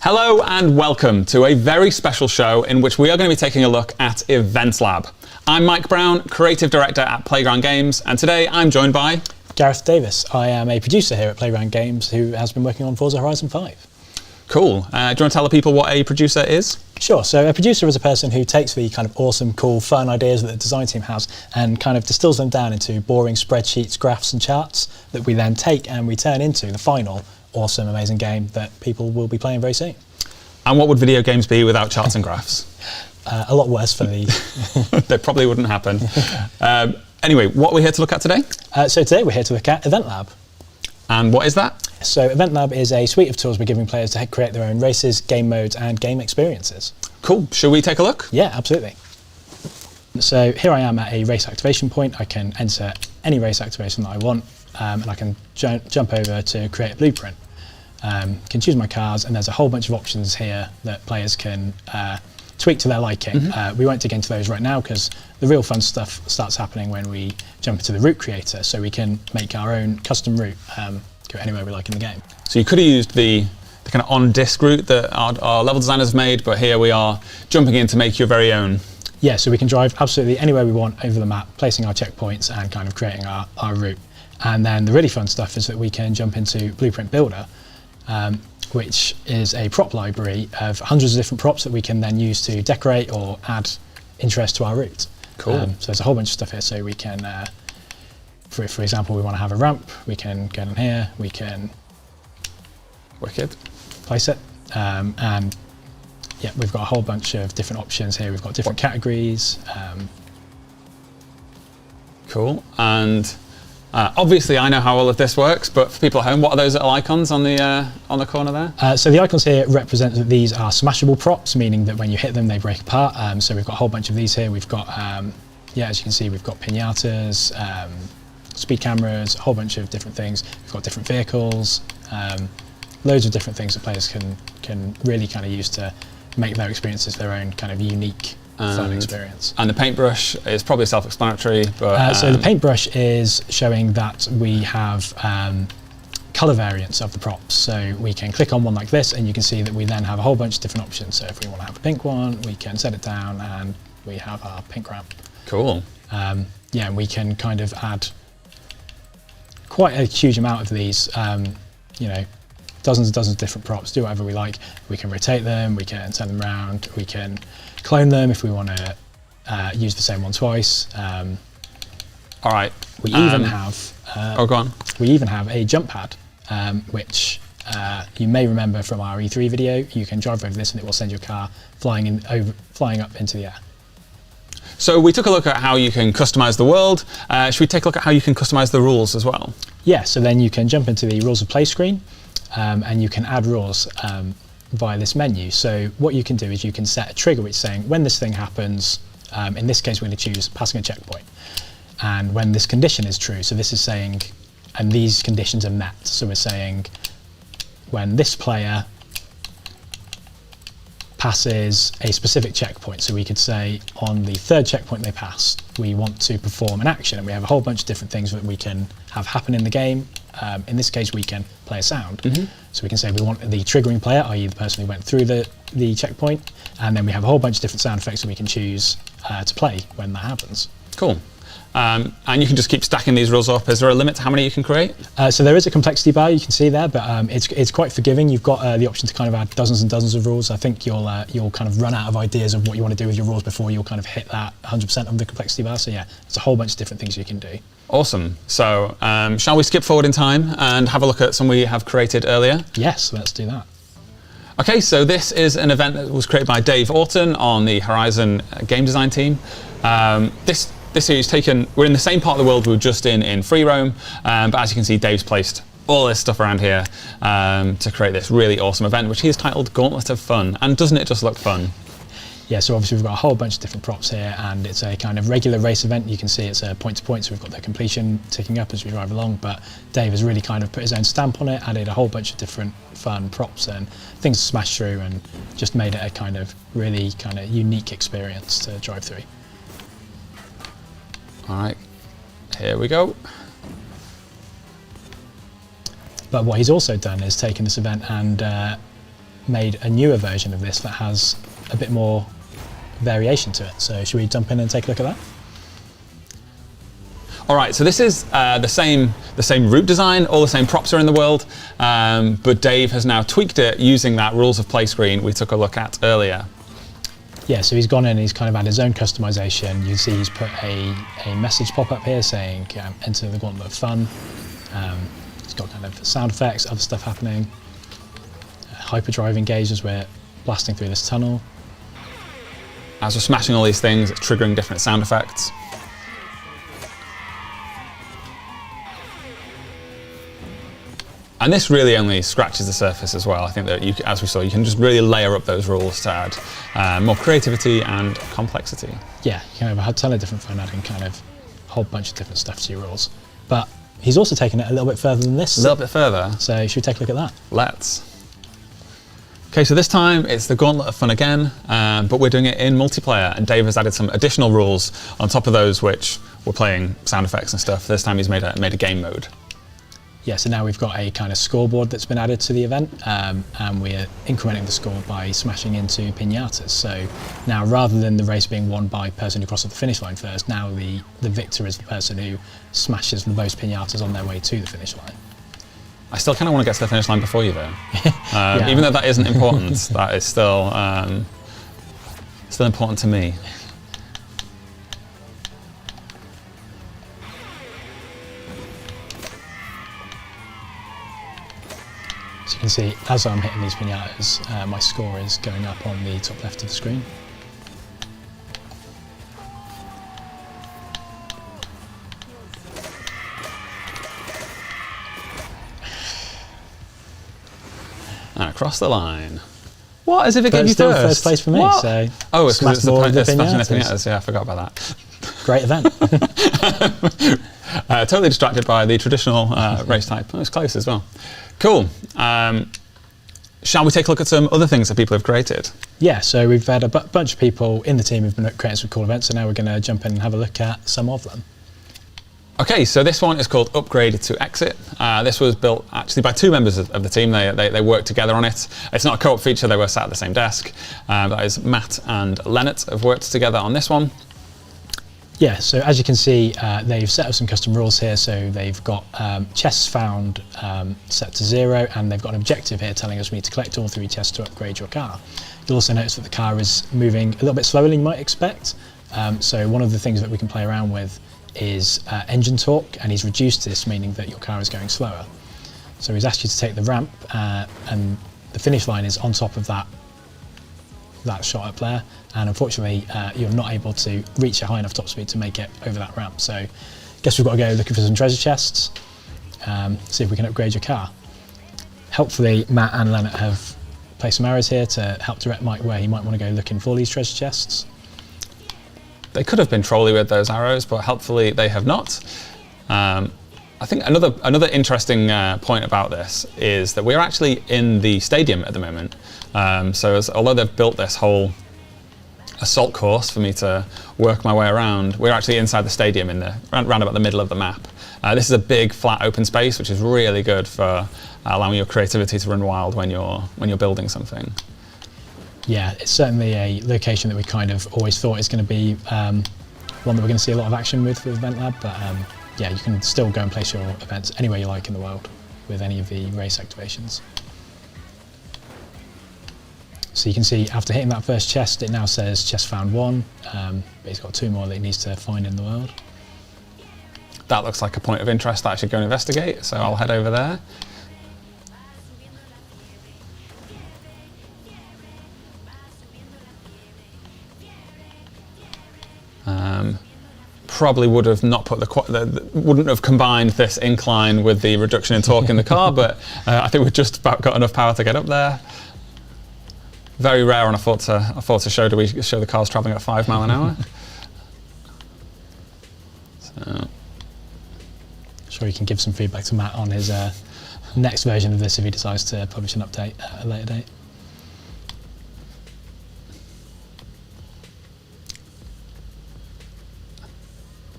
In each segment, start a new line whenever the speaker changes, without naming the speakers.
Hello and welcome to a very special show in which we are going to be taking a look at Event Lab. I'm Mike Brown, Creative Director at Playground Games, and today I'm joined by...
Gareth Davis. I am a producer here at Playground Games who has been working on Forza Horizon 5.
Cool. Do you want to tell the people what a producer is?
Sure. So a producer is a person who takes the kind of awesome, cool, fun ideas that the design team has and kind of distills them down into boring spreadsheets, graphs and charts that we then take and we turn into the final awesome, amazing game that people will be playing very soon. And
what would video games be without charts and graphs?
A lot worse for the...
They probably wouldn't happen. Anyway, what are we here to look at today?
So today we're here to look at Event Lab.
And what is that?
So Event Lab is a suite of tools we're giving players to create their own races, game modes and game experiences.
Cool. Shall we take a look?
Yeah, absolutely. So here I am at a race activation point. I can enter any race activation that I want and I can jump over to create a blueprint. Can choose my cars and there's a whole bunch of options here that players can tweak to their liking. We won't dig into those right now because the real fun stuff starts happening when we jump into the route creator, so we can make our own custom route, go anywhere we like in the game.
So you could have used the kind of on-disk route that our level designers made, but here we are jumping in to make your very own.
Yeah, so we can drive absolutely anywhere we want over the map, placing our checkpoints and kind of creating our route. And then the really fun stuff is that we can jump into Blueprint Builder, which is a prop library of hundreds of different props that we can then use to decorate or add interest to our route.
Cool.
So there's a whole bunch of stuff here. So we can, for example, we want to have a ramp, we can get in here, we can
Wicked.
Place it, and yeah, we've got a whole bunch of different options here. We've got different categories.
Cool. And obviously I know how all of this works, but for people at home, what are those little icons on the corner there?
So the icons here represent that these are smashable props, meaning that when you hit them, they break apart. So we've got a whole bunch of these here. We've got, yeah, as you can see, we've got pinatas, speed cameras, a whole bunch of different things. We've got different vehicles, loads of different things that players can really kind of use to make their experiences their own kind of unique fun experience.
And the paintbrush is probably self-explanatory, but...
so the paintbrush is showing that we have colour variants of the props. So we can click on one like this and you can see that we then have a whole bunch of different options. So if we want to have a pink one, we can set it down and we have our pink ramp.
Cool.
Yeah, and we can kind of add quite a huge amount of these, you know, dozens and dozens of different props, do whatever we like. We can rotate them, we can turn them around, we can clone them if we want to use the same one twice.
All right.
We even have
go on.
We even have a jump pad, which you may remember from our E3 video. You can drive over this and it will send your car flying up into the air.
So we took a look at how you can customize the world. Should we take a look at how you can customize the rules as well?
Yeah, so then you can jump into the rules of play screen and you can add rules via this menu. So what you can do is you can set a trigger which is saying when this thing happens, in this case we're going to choose passing a checkpoint, and when this condition is true, so this is saying, and these conditions are met, so we're saying when this player passes a specific checkpoint, so we could say on the third checkpoint they pass, we want to perform an action, and we have a whole bunch of different things that we can have happen in the game. In this case we can play a sound, so we can say we want the triggering player, i.e. the person who went through the checkpoint, and then we have a whole bunch of different sound effects that we can choose to play when that happens. Cool.
And you can just keep stacking these rules up. Is there a limit to how many you can create?
So there is a complexity bar you can see there, but it's quite forgiving. You've got the option to kind of add dozens and dozens of rules. I think you'll kind of run out of ideas of what you want to do with your rules before you'll kind of hit that 100% of the complexity bar. So yeah, there's a whole bunch of different things you can do.
Awesome. So shall we skip forward in time and have a look at some we have created earlier?
Yes, let's do that.
Okay, so this is an event that was created by Dave Orton on the Horizon game design team. This series we're in the same part of the world we were just in free roam, but as you can see, Dave's placed all this stuff around here to create this really awesome event, which he's titled Gauntlet of Fun. And doesn't it just look fun?
Yeah, so obviously we've got a whole bunch of different props here, and it's a kind of regular race event. You can see it's a point to point, so we've got the completion ticking up as we drive along, but Dave has really kind of put his own stamp on it, added a whole bunch of different fun props and things to smash through, and just made it a kind of really kind of unique experience to drive through.
All right, here we go.
But what he's also done is taken this event and made a newer version of this that has a bit more variation to it. So should we jump in and take a look at that?
All right, so this is the same route design, all the same props are in the world, but Dave has now tweaked it using that rules of play screen we took a look at earlier.
Yeah, so he's gone in and he's kind of had his own customization. You see he's put a message pop up here saying enter the gauntlet of fun. It's got kind of sound effects, other stuff happening. Hyperdrive engaged as we're blasting through this tunnel.
As we're smashing all these things, it's triggering different sound effects. And this really only scratches the surface as well. I think that, as we saw, you can just really layer up those rules to add more creativity and complexity.
Yeah, you can have a ton of different fun adding kind of a whole bunch of different stuff to your rules. But he's also taken it a little bit further than this.
A little bit further.
So should we take a look at that?
Let's. Okay, so this time it's the Gauntlet of Fun again, but we're doing it in multiplayer, and Dave has added some additional rules on top of those which we're playing sound effects and stuff. This time he's made a game mode.
Yeah, so now we've got a kind of scoreboard that's been added to the event, and we're incrementing the score by smashing into piñatas. So now, rather than the race being won by the person who crosses the finish line first, now the victor is the person who smashes the most piñatas on their way to the finish line.
I still kind of want to get to the finish line before you, though. Yeah. Even though that isn't important, that is still important to me.
So you can see, as I'm hitting these piñatas, my score is going up on the top left of the screen.
And across the line. What? As if it gave you
still
first?
First place for me.
What?
So
oh, it's because it's the
piñatas.
piñatas. Yeah, I forgot about that.
Great event.
Totally distracted by the traditional race type. Oh, it's close as well. Cool. Shall we take a look at some other things that people have created?
Yeah, so we've had a bunch of people in the team who've been creating some cool events, so now we're going to jump in and have a look at some of them.
Okay, so this one is called Upgrade to Exit. This was built actually by two members of the team. They worked together on it. It's not a co-op feature, they were sat at the same desk. That is Matt and Lennart have worked together on this one.
Yeah, so as you can see, they've set up some custom rules here. So they've got chests found set to 0, and they've got an objective here telling us we need to collect all 3 chests to upgrade your car. You'll also notice that the car is moving a little bit slower than you might expect. So one of the things that we can play around with is engine torque, and he's reduced this, meaning that your car is going slower. So he's asked you to take the ramp, and the finish line is on top of that shot up there, and unfortunately you're not able to reach a high enough top speed to make it over that ramp. So I guess we've got to go looking for some treasure chests, see if we can upgrade your car. Helpfully, Matt and Lennart have placed some arrows here to help direct Mike where he might want to go looking for these treasure chests.
They could have been trolly with those arrows, but helpfully they have not. I think another interesting point about this is that we're actually in the stadium at the moment. Although they've built this whole assault course for me to work my way around, we're actually inside the stadium round about the middle of the map. This is a big flat open space, which is really good for allowing your creativity to run wild when you're building something.
Yeah, it's certainly a location that we kind of always thought is going to be one that we're going to see a lot of action with Event Lab, but yeah, you can still go and place your events anywhere you like in the world with any of the race activations. So you can see after hitting that first chest, it now says chest found 1, but he's got 2 more that he needs to find in the world.
That looks like a point of interest that I should go and investigate, so I'll head over there. Probably would have not put wouldn't have combined this incline with the reduction in torque in the car, but I think we've just about got enough power to get up there. Very rare on a Forza show do we show the cars travelling at 5 miles an hour. So.
Sure, you can give some feedback to Matt on his next version of this if he decides to publish an update at a later date.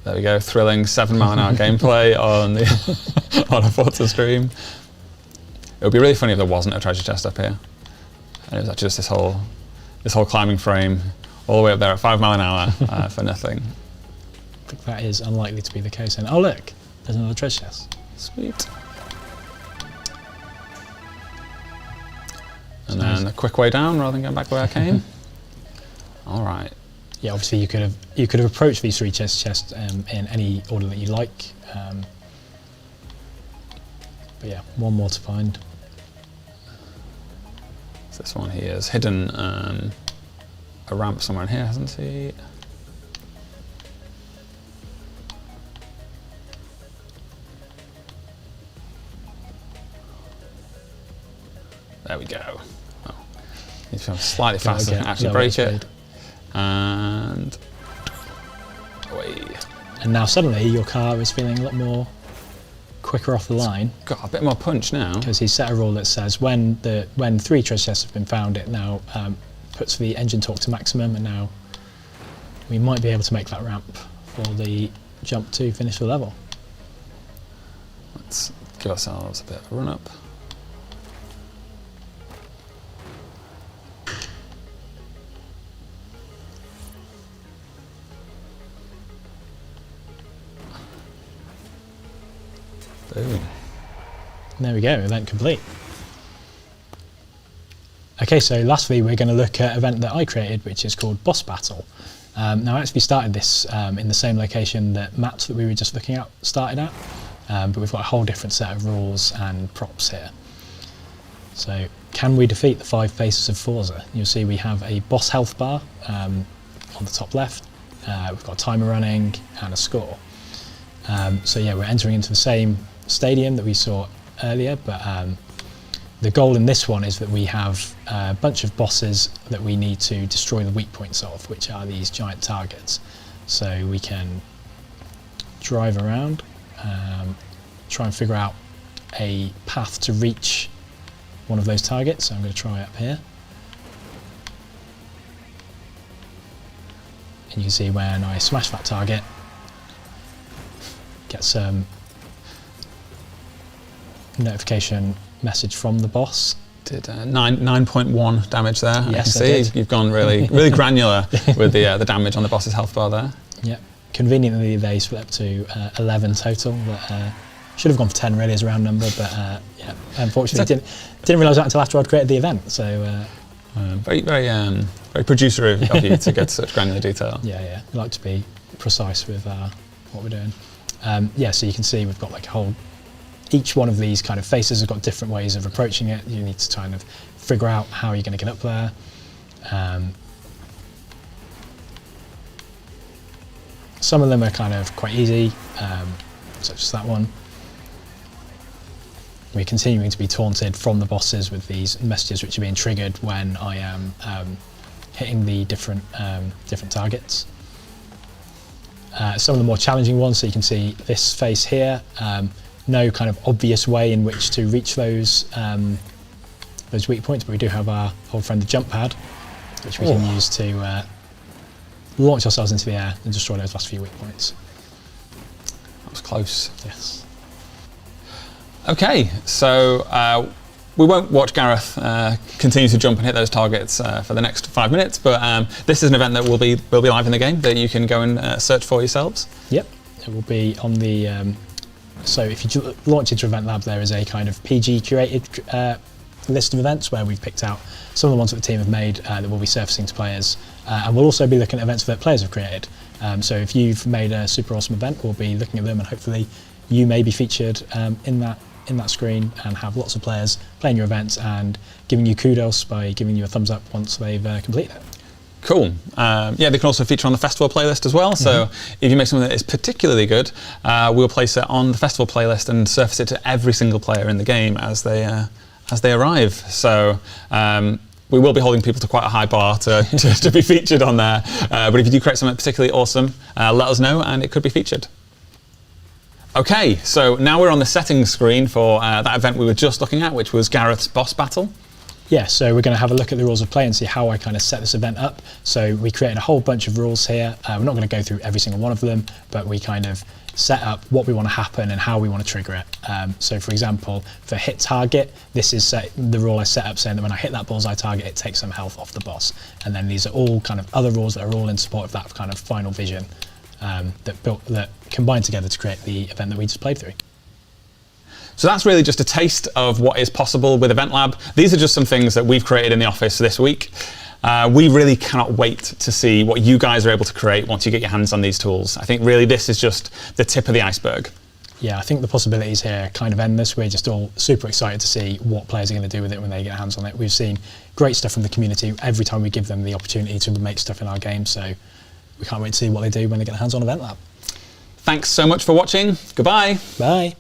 There we go, thrilling 7 mile an hour gameplay on a Forza stream. It would be really funny if there wasn't a treasure chest up here. And it was actually just this whole climbing frame all the way up there at 5 miles an hour for nothing.
I think that is unlikely to be the case. And oh look, there's another treasure chest.
Sweet. And then a quick way down rather than going back the way I came. All right.
Yeah, obviously you could have approached these 3 chests in any order that you like. But yeah, one more to find.
So this one here is hidden a ramp somewhere in here, hasn't he? There we go. Oh, need to go slightly faster and actually break it. And away.
And now suddenly your car is feeling a lot more quicker off the line.
Got a bit more punch now.
Because he's set a rule that says when 3 treasure chests have been found, it now puts the engine torque to maximum, and now we might be able to make that ramp for the jump to finish the level.
Let's give ourselves a bit of a run up. Boom.
There we go, event complete. Okay, so lastly we're going to look at an event that I created, which is called Boss Battle. Now I actually started this in the same location that maps that we were just looking at started at, but we've got a whole different set of rules and props here. So, can we defeat the 5 faces of Forza? You'll see we have a boss health bar on the top left, we've got a timer running and a score. So yeah, we're entering into the same stadium that we saw earlier, but the goal in this one is that we have a bunch of bosses that we need to destroy the weak points of, which are these giant targets. So we can drive around, try and figure out a path to reach one of those targets. So I'm going to try up here. And you can see when I smash that target, get some notification message from the boss.
Did 9.1 damage there.
Yes,
I can see you've gone really granular with the damage on the boss's health bar there.
Yeah, conveniently they split up to 11 total. But, should have gone for 10 really as a round number, but yeah, unfortunately didn't realise that until after I'd created the event. So
very producer of you to get to such granular detail.
Yeah, we like to be precise with what we're doing. Yeah, so you can see we've got like a whole. Each one of these kind of faces has got different ways of approaching it. You need to kind of figure out how you're going to get up there. Some of them are kind of quite easy, such as that one. We're continuing to be taunted from the bosses with these messages which are being triggered when I am hitting the different targets. Some of the more challenging ones, so you can see this face here, no kind of obvious way in which to reach those weak points, but we do have our old friend the jump pad, which we can use to launch ourselves into the air and destroy those last few weak points.
That was close.
Yes.
Okay, so we won't watch Gareth continue to jump and hit those targets for the next 5 minutes, but this is an event that will be live in the game that you can go and search for yourselves.
Yep, it will be on the. So if you launch into Event Lab, there is a kind of PG curated list of events where we've picked out some of the ones that the team have made that will be surfacing to players, and we'll also be looking at events that players have created. So if you've made a super awesome event, we'll be looking at them, and hopefully you may be featured in that screen and have lots of players playing your events and giving you kudos by giving you a thumbs up once they've completed it.
Cool. Yeah, they can also feature on the festival playlist as well. So if you make something that is particularly good, we'll place it on the festival playlist and surface it to every single player in the game as they arrive. So we will be holding people to quite a high bar to be featured on there. But if you do create something particularly awesome, let us know and it could be featured. Okay, so now we're on the settings screen for that event we were just looking at, which was Gareth's boss battle.
Yeah, so we're going to have a look at the rules of play and see how I kind of set this event up. So we created a whole bunch of rules here. We're not going to go through every single one of them, but we kind of set up what we want to happen and how we want to trigger it. So for example, for hit target, this is the rule I set up saying that when I hit that bullseye target, it takes some health off the boss. And then these are all kind of other rules that are all in support of that kind of final vision that combine together to create the event that we just played through.
So that's really just a taste of what is possible with Event Lab. These are just some things that we've created in the office this week. We really cannot wait to see what you guys are able to create once you get your hands on these tools. I think really this is just the tip of the iceberg.
Yeah, I think the possibilities here are kind of endless. We're just all super excited to see what players are going to do with it when they get hands on it. We've seen great stuff from the community every time we give them the opportunity to make stuff in our game, so we can't wait to see what they do when they get hands on Event Lab.
Thanks so much for watching. Goodbye.
Bye.